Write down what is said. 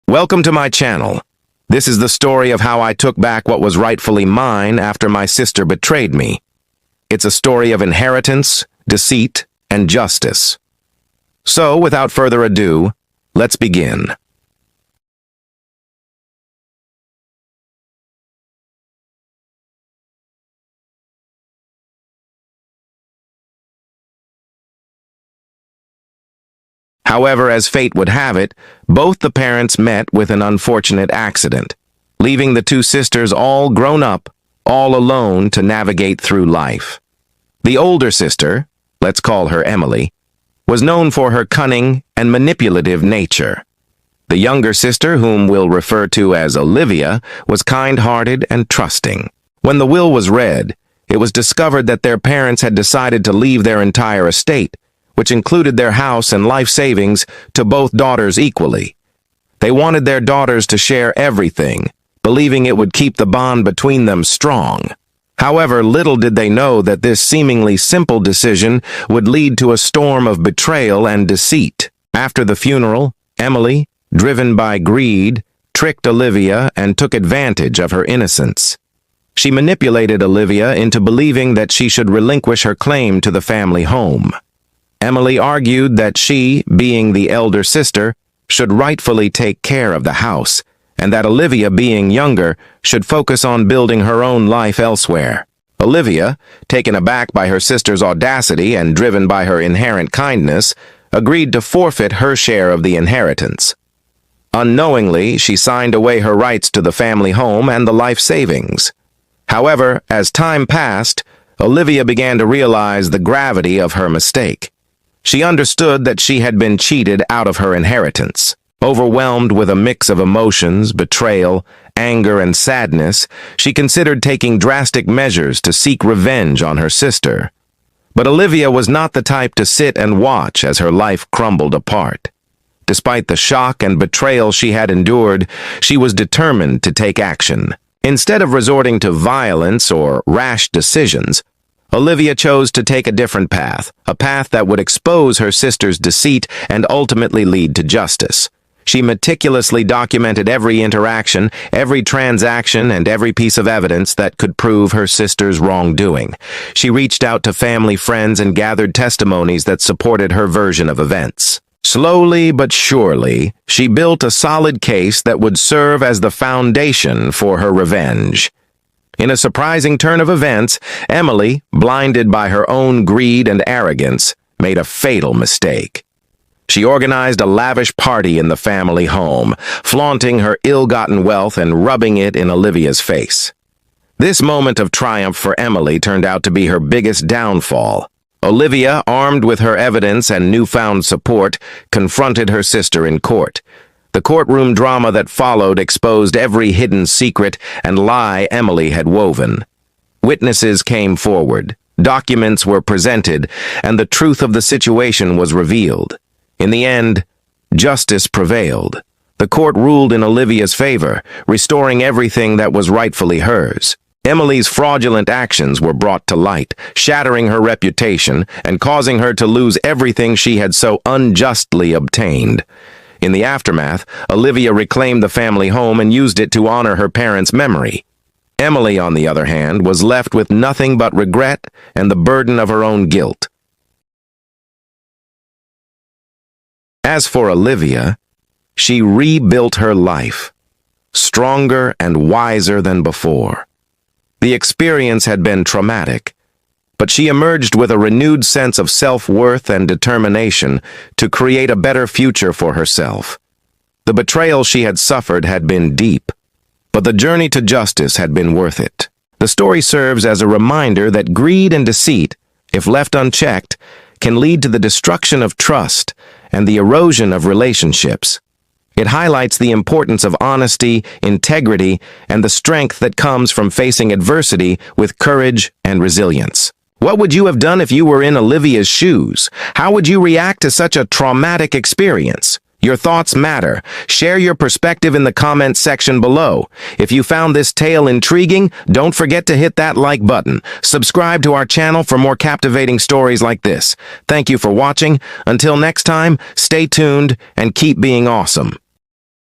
Welcome to my channel. This is the story of how I took back what was rightfully mine after my sister betrayed me. It's a story of inheritance, deceit, and justice. So, without further ado, let's begin. However, as fate would have it, both the parents met with an unfortunate accident, leaving the two sisters all grown up, all alone to navigate through life. The older sister, let's call her Emily, was known for her cunning and manipulative nature. The younger sister, whom we'll refer to as Olivia, was kind-hearted and trusting. When the will was read, it was discovered that their parents had decided to leave their entire estate, which included their house and life savings, to both daughters equally. They wanted their daughters to share everything, believing it would keep the bond between them strong. However, little did they know that this seemingly simple decision would lead to a storm of betrayal and deceit. After the funeral, Emily, driven by greed, tricked Olivia and took advantage of her innocence. She manipulated Olivia into believing that she should relinquish her claim to the family home. Emily argued that she, being the elder sister, should rightfully take care of the house, and that Olivia, being younger, should focus on building her own life elsewhere. Olivia, taken aback by her sister's audacity and driven by her inherent kindness, agreed to forfeit her share of the inheritance. Unknowingly, she signed away her rights to the family home and the life savings. However, as time passed, Olivia began to realize the gravity of her mistake. She understood that she had been cheated out of her inheritance. Overwhelmed with a mix of emotions, betrayal, anger, and sadness, she considered taking drastic measures to seek revenge on her sister. But Olivia was not the type to sit and watch as her life crumbled apart. Despite the shock and betrayal she had endured, she was determined to take action. Instead of resorting to violence or rash decisions, Olivia chose to take a different path, a path that would expose her sister's deceit and ultimately lead to justice. She meticulously documented every interaction, every transaction, and every piece of evidence that could prove her sister's wrongdoing. She reached out to family, friends, and gathered testimonies that supported her version of events. Slowly but surely, she built a solid case that would serve as the foundation for her revenge. In a surprising turn of events, Emily, blinded by her own greed and arrogance, made a fatal mistake. She organized a lavish party in the family home, flaunting her ill-gotten wealth and rubbing it in Olivia's face. This moment of triumph for Emily turned out to be her biggest downfall. Olivia, armed with her evidence and newfound support, confronted her sister in court. The courtroom drama that followed exposed every hidden secret and lie Emily had woven. Witnesses came forward, documents were presented, and the truth of the situation was revealed. In the end, justice prevailed. The court ruled in Olivia's favor, restoring everything that was rightfully hers. Emily's fraudulent actions were brought to light, shattering her reputation and causing her to lose everything she had so unjustly obtained. In the aftermath, Olivia reclaimed the family home and used it to honor her parents' memory. Emily, on the other hand, was left with nothing but regret and the burden of her own guilt. As for Olivia, she rebuilt her life, stronger and wiser than before. The experience had been traumatic, but she emerged with a renewed sense of self-worth and determination to create a better future for herself. The betrayal she had suffered had been deep, but the journey to justice had been worth it. The story serves as a reminder that greed and deceit, if left unchecked, can lead to the destruction of trust and the erosion of relationships. It highlights the importance of honesty, integrity, and the strength that comes from facing adversity with courage and resilience. What would you have done if you were in Olivia's shoes? How would you react to such a traumatic experience? Your thoughts matter. Share your perspective in the comments section below. If you found this tale intriguing, don't forget to hit that like button. Subscribe to our channel for more captivating stories like this. Thank you for watching. Until next time, stay tuned and keep being awesome.